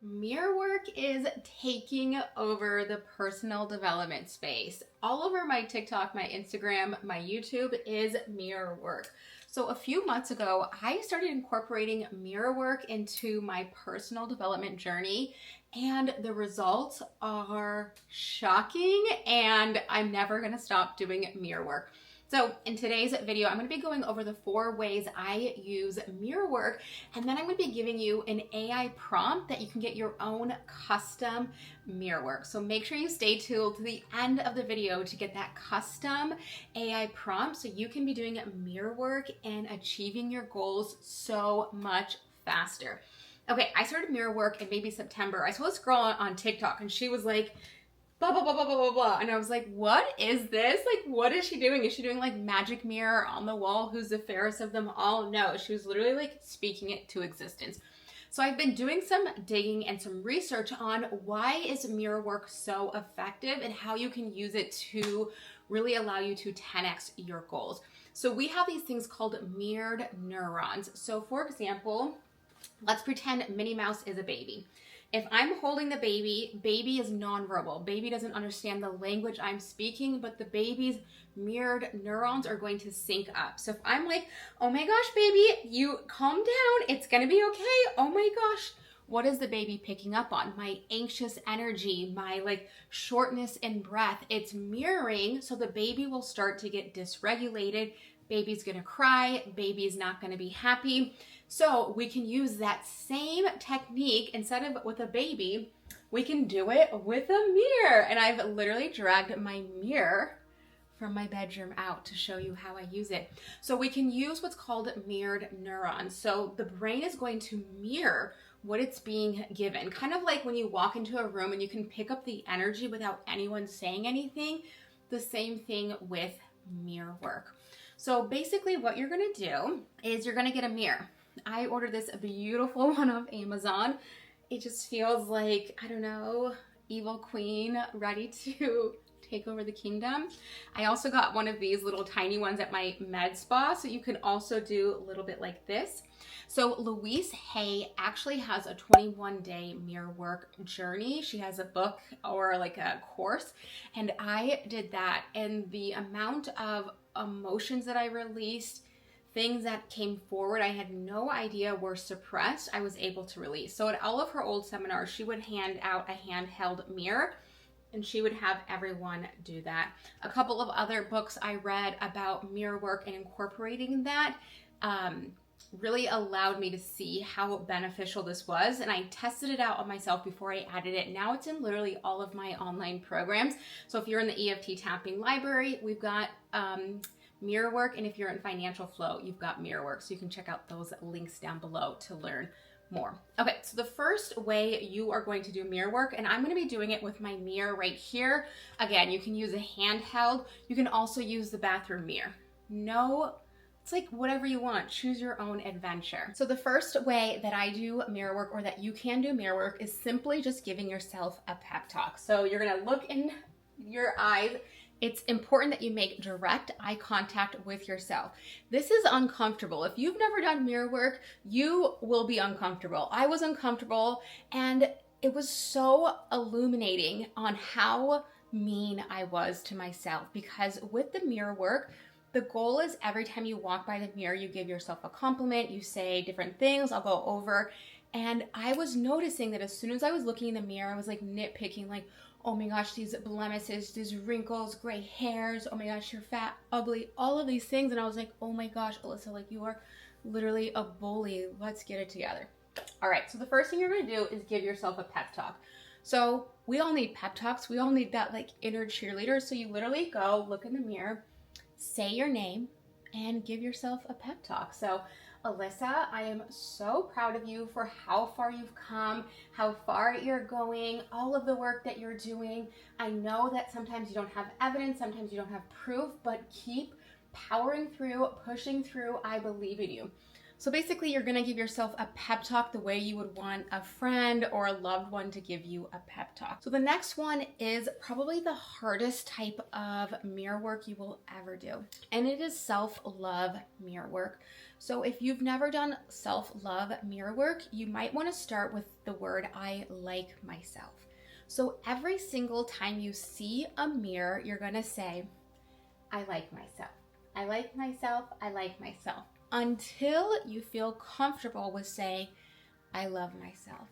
Mirror work is taking over the personal development space. All over my TikTok, my Instagram, my YouTube is mirror work. So a few months ago, I started incorporating mirror work into my personal development journey, and the results are shocking, and I'm never going to stop doing mirror work. So in today's video, I'm going to be going over the 4 ways I use mirror work, and then I'm going to be giving you an AI prompt that you can get your own custom mirror work. So make sure you stay tuned to the end of the video to get that custom AI prompt so you can be doing mirror work and achieving your goals so much faster. Okay, I started mirror work in maybe September. I saw this girl on TikTok and she was like, blah, blah, blah, blah, blah, blah, blah. And I was like, what is this? Like, what is she doing? Is she doing like magic mirror on the wall? Who's the fairest of them all? No, she was literally like speaking it to existence. So I've been doing some digging and some research on why is mirror work so effective and how you can use it to really allow you to 10x your goals. So we have these things called mirrored neurons. So for example, let's pretend Minnie Mouse is a baby. If I'm holding the baby, baby is nonverbal. Baby doesn't understand the language I'm speaking, but the baby's mirrored neurons are going to sync up. So if I'm like, oh my gosh, baby, you calm down. It's going to be okay. Oh my gosh. What is the baby picking up on? My anxious energy, my like shortness in breath. It's mirroring, so the baby will start to get dysregulated. Baby's going to cry. Baby's not going to be happy. So we can use that same technique instead of with a baby, we can do it with a mirror. And I've literally dragged my mirror from my bedroom out to show you how I use it. So we can use what's called mirrored neurons. So the brain is going to mirror what it's being given. Kind of like when you walk into a room and you can pick up the energy without anyone saying anything. The same thing with mirror work. So basically what you're gonna do is you're gonna get a mirror. I ordered this beautiful one off Amazon. It just feels like, I don't know, evil queen ready to take over the kingdom. I also got one of these little tiny ones at my med spa, so you can also do a little bit like this. So Louise Hay actually has a 21-day mirror work journey. She has a book or like a course, and I did that, and the amount of emotions that I released, things that came forward I had no idea were suppressed, I was able to release. So at all of her old seminars, she would hand out a handheld mirror and she would have everyone do that. A couple of other books I read about mirror work and incorporating that really allowed me to see how beneficial this was. And I tested it out on myself before I added it. Now it's in literally all of my online programs. So if you're in the EFT tapping library, we've got mirror work, and if you're in financial flow, you've got mirror work. So you can check out those links down below to learn more. Okay, so the first way you are going to do mirror work, and I'm going to be doing it with my mirror right here. Again, you can use a handheld. You can also use the bathroom mirror. No, it's like whatever you want. Choose your own adventure. So the first way that I do mirror work, or that you can do mirror work, is simply just giving yourself a pep talk. So you're going to look in your eyes. It's important that you make direct eye contact with yourself. This is uncomfortable. If you've never done mirror work, you will be uncomfortable. I was uncomfortable, and it was so illuminating on how mean I was to myself, because with the mirror work, the goal is every time you walk by the mirror, you give yourself a compliment, you say different things, I'll go over. And I was noticing that as soon as I was looking in the mirror, I was like nitpicking, like, oh my gosh, these blemishes, these wrinkles, gray hairs, oh my gosh, you're fat, ugly, all of these things. And I was like, oh my gosh, Alyssa, like you are literally a bully. Let's get it together. All right, so the first thing you're gonna do is give yourself a pep talk. So we all need pep talks. We all need that like inner cheerleader. So you literally go look in the mirror, say your name, and give yourself a pep talk. So Alyssa, I am so proud of you for how far you've come, how far you're going, all of the work that you're doing. I know that sometimes you don't have evidence, sometimes you don't have proof, but keep powering through, pushing through. I believe in you. So basically, you're gonna give yourself a pep talk the way you would want a friend or a loved one to give you a pep talk. So the next one is probably the hardest type of mirror work you will ever do, and it is self-love mirror work. So if you've never done self-love mirror work, you might want to start with the word I like myself. So every single time you see a mirror, you're going to say, I like myself. I like myself. I like myself. Until you feel comfortable with saying, I love myself.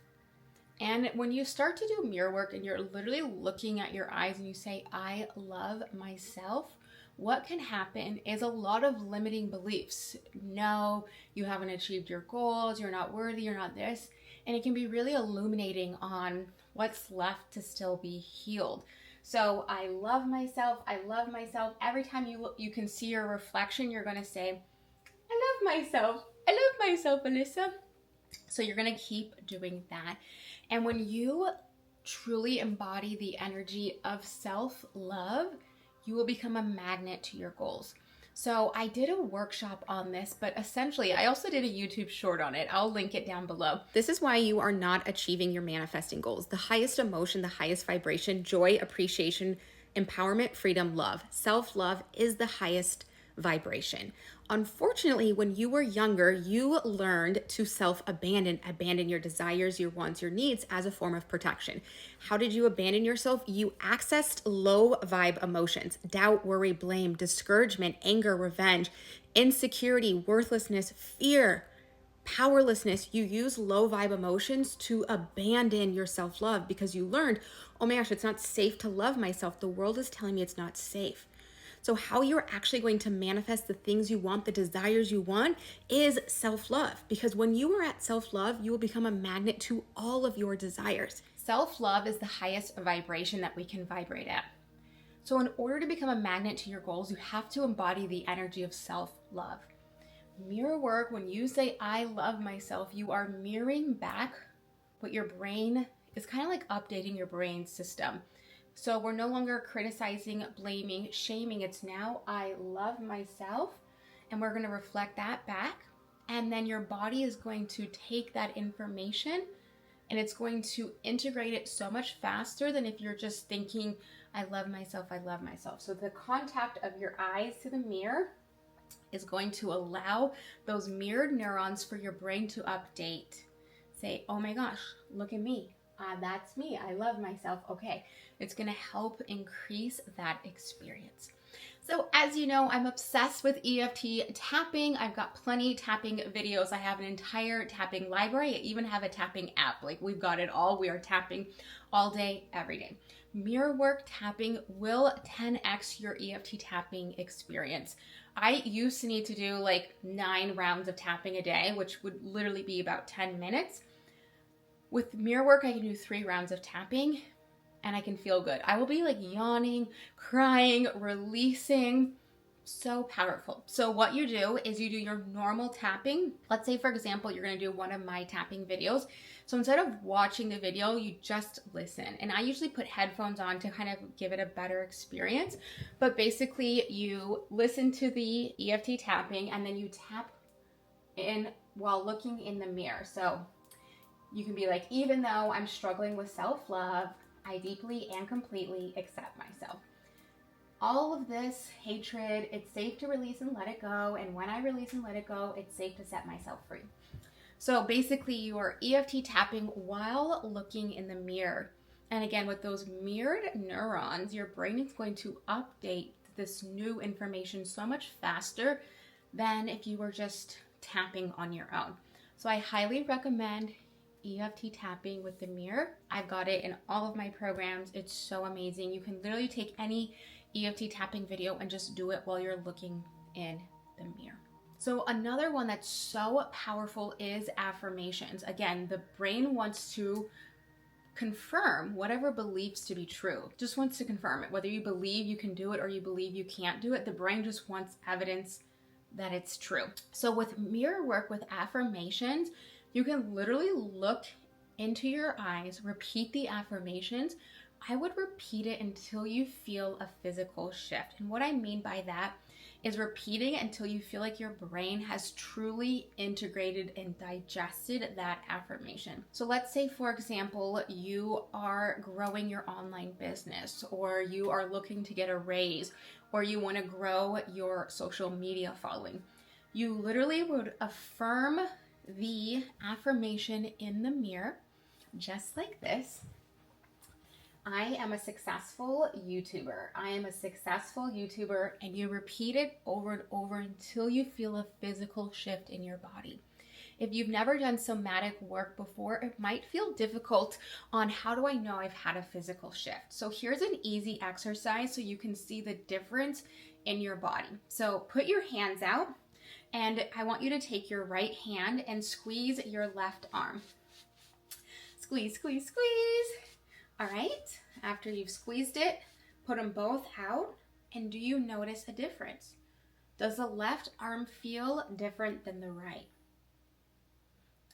And when you start to do mirror work and you're literally looking at your eyes and you say, I love myself, what can happen is a lot of limiting beliefs. No, you haven't achieved your goals, you're not worthy, you're not this. And it can be really illuminating on what's left to still be healed. So I love myself, I love myself. Every time you can see your reflection, you're gonna say, I love myself. I love myself, Alyssa. So you're gonna keep doing that. And when you truly embody the energy of self-love, you will become a magnet to your goals. So I did a workshop on this, but essentially I also did a YouTube short on it. I'll link it down below. This is why you are not achieving your manifesting goals. The highest emotion, the highest vibration, joy, appreciation, empowerment, freedom, love. Self-love is the highest vibration. Unfortunately, when you were younger, you learned to abandon your desires, your wants, your needs as a form of protection. How did you abandon yourself? You accessed low vibe emotions, doubt, worry, blame, discouragement, anger, revenge, insecurity, worthlessness, fear, powerlessness. You use low vibe emotions to abandon your self-love because you learned, oh my gosh, it's not safe to love myself. The world is telling me it's not safe. So how you're actually going to manifest the things you want, the desires you want, is self-love. Because when you are at self-love, you will become a magnet to all of your desires. Self-love is the highest vibration that we can vibrate at. So in order to become a magnet to your goals, you have to embody the energy of self-love. Mirror work, when you say, I love myself, you are mirroring back what your brain is kind of like updating your brain system. So we're no longer criticizing, blaming, shaming. It's now, I love myself, and we're going to reflect that back. And then your body is going to take that information and it's going to integrate it so much faster than if you're just thinking, I love myself, I love myself. So the contact of your eyes to the mirror is going to allow those mirrored neurons for your brain to update. Say, oh my gosh, look at me. That's me. I love myself. Okay. It's going to help increase that experience. So as you know, I'm obsessed with EFT tapping. I've got plenty tapping videos. I have an entire tapping library. I even have a tapping app. Like, we've got it all. We are tapping all day, every day. Mirror work tapping will 10x your EFT tapping experience. I used to need to do like 9 rounds of tapping a day, which would literally be about 10 minutes. With mirror work, I can do 3 rounds of tapping and I can feel good. I will be like yawning, crying, releasing. So powerful. So what you do is you do your normal tapping. Let's say, for example, you're going to do one of my tapping videos. So instead of watching the video, you just listen. And I usually put headphones on to kind of give it a better experience. But basically, you listen to the EFT tapping and then you tap in while looking in the mirror. So you can be like, even though I'm struggling with self-love, I deeply and completely accept myself. All of this hatred, it's safe to release and let it go. And when I release and let it go, it's safe to set myself free. So basically you are EFT tapping while looking in the mirror. And again, with those mirrored neurons, your brain is going to update this new information so much faster than if you were just tapping on your own. So I highly recommend EFT tapping with the mirror. I've got it in all of my programs. It's so amazing. You can literally take any EFT tapping video and just do it while you're looking in the mirror. So another one that's so powerful is affirmations. Again, the brain wants to confirm whatever beliefs to be true. Just wants to confirm it. Whether you believe you can do it or you believe you can't do it, the brain just wants evidence that it's true. So with mirror work, with affirmations, you can literally look into your eyes, repeat the affirmations. I would repeat it until you feel a physical shift. And what I mean by that is repeating it until you feel like your brain has truly integrated and digested that affirmation. So let's say, for example, you are growing your online business, or you are looking to get a raise, or you want to grow your social media following. You literally would affirm the affirmation in the mirror, just like this. I am a successful YouTuber. I am a successful YouTuber, and you repeat it over and over until you feel a physical shift in your body. If you've never done somatic work before, it might feel difficult on how do I know I've had a physical shift. So here's an easy exercise so you can see the difference in your body. So put your hands out, and I want you to take your right hand and squeeze your left arm. Squeeze, squeeze, squeeze. All right, after you've squeezed it, put them both out, and do you notice a difference? Does the left arm feel different than the right?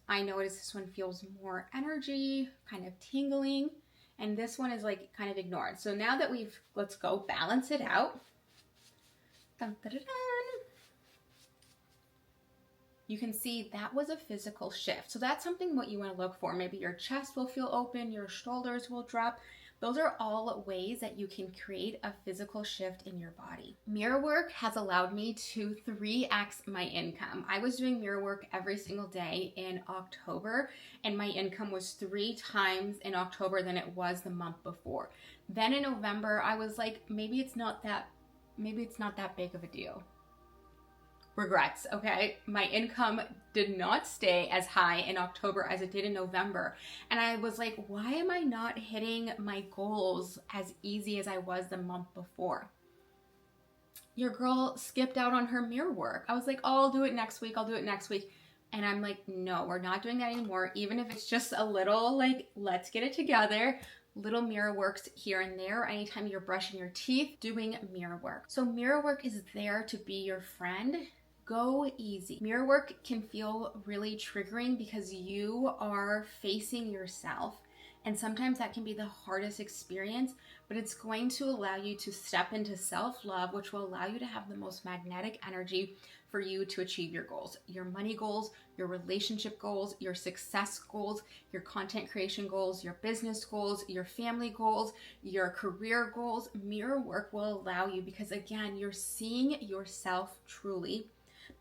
I notice this one feels more energy, kind of tingling, and this one is like kind of ignored. So now that let's go balance it out. Dun, dun, dun, dun. You can see that was a physical shift. So that's something what you want to look for. Maybe your chest will feel open, your shoulders will drop. Those are all ways that you can create a physical shift in your body. Mirror work has allowed me to 3x my income. I was doing mirror work every single day in October, and my income was 3 times in October than it was the month before. Then in November, I was like, maybe it's not that big of a deal. Regrets, okay? My income did not stay as high in October as it did in November. And I was like, why am I not hitting my goals as easy as I was the month before? Your girl skipped out on her mirror work. I was like, oh, I'll do it next week. And I'm like, no, we're not doing that anymore. Even if it's just a little, like, let's get it together. Little mirror works here and there. Anytime you're brushing your teeth, doing mirror work. So mirror work is there to be your friend. Go easy. Mirror work can feel really triggering because you are facing yourself. And sometimes that can be the hardest experience, but it's going to allow you to step into self-love, which will allow you to have the most magnetic energy for you to achieve your goals, your money goals, your relationship goals, your success goals, your content creation goals, your business goals, your family goals, your career goals. Mirror work will allow you, because again, you're seeing yourself truly.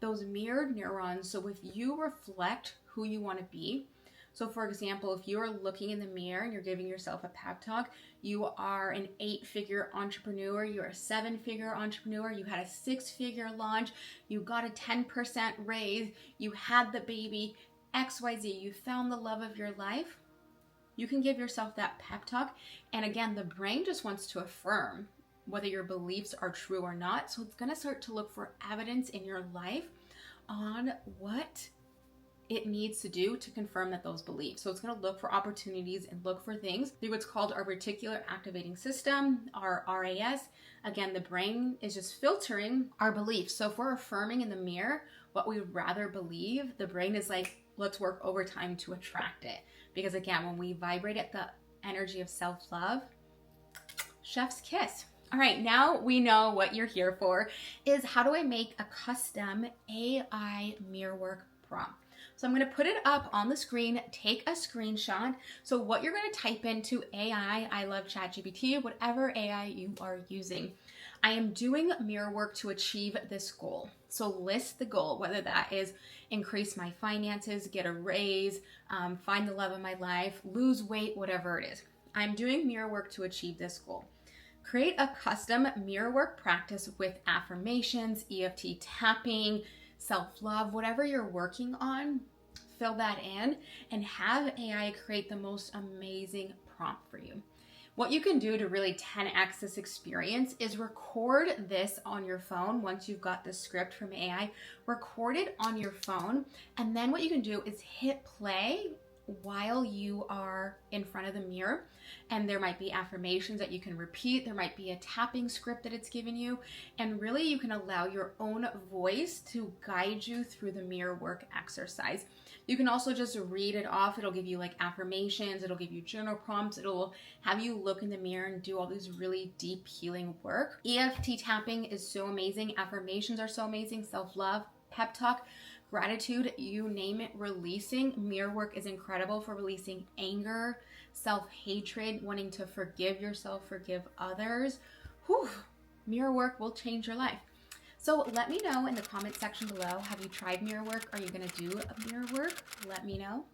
Those mirrored neurons, so if you reflect who you want to be, so for example, if you're looking in the mirror and you're giving yourself a pep talk, you are an 8-figure entrepreneur, you're a 7-figure entrepreneur, you had a 6-figure launch, you got a 10% raise, you had the baby, XYZ, you found the love of your life, you can give yourself that pep talk. And again, the brain just wants to affirm whether your beliefs are true or not. So it's going to start to look for evidence in your life on what it needs to do to confirm that those beliefs. So it's going to look for opportunities and look for things through what's called our reticular activating system, our RAS. Again, the brain is just filtering our beliefs. So if we're affirming in the mirror what we would rather believe, the brain is like, let's work overtime to attract it. Because again, when we vibrate at the energy of self-love, chef's kiss. All right, now we know what you're here for, is how do I make a custom AI mirror work prompt? So I'm going to put it up on the screen, take a screenshot. So what you're going to type into AI, I love ChatGPT, whatever AI you are using. I am doing mirror work to achieve this goal. So list the goal, whether that is increase my finances, get a raise, find the love of my life, lose weight, whatever it is. I'm doing mirror work to achieve this goal. Create a custom mirror work practice with affirmations, EFT tapping, self-love, whatever you're working on, fill that in and have AI create the most amazing prompt for you. What you can do to really 10x this experience is record this on your phone. Once you've got the script from AI, record it on your phone. And then what you can do is hit play while you are in front of the mirror. And there might be affirmations that you can repeat. There might be a tapping script that it's given you. And really you can allow your own voice to guide you through the mirror work exercise. You can also just read it off. It'll give you like affirmations. It'll give you journal prompts. It'll have you look in the mirror and do all these really deep healing work. EFT tapping is so amazing. Affirmations are so amazing. Self-love, pep talk, gratitude, you name it, releasing. Mirror work is incredible for releasing anger, self-hatred, wanting to forgive yourself, forgive others. Whew. Mirror work will change your life. So let me know in the comment section below, have you tried mirror work? Are you gonna do a mirror work? Let me know.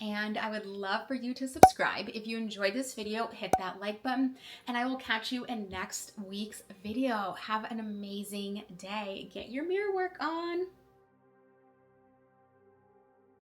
And I would love for you to subscribe. If you enjoyed this video, hit that like button, and I will catch you in next week's video. Have an amazing day. Get your mirror work on.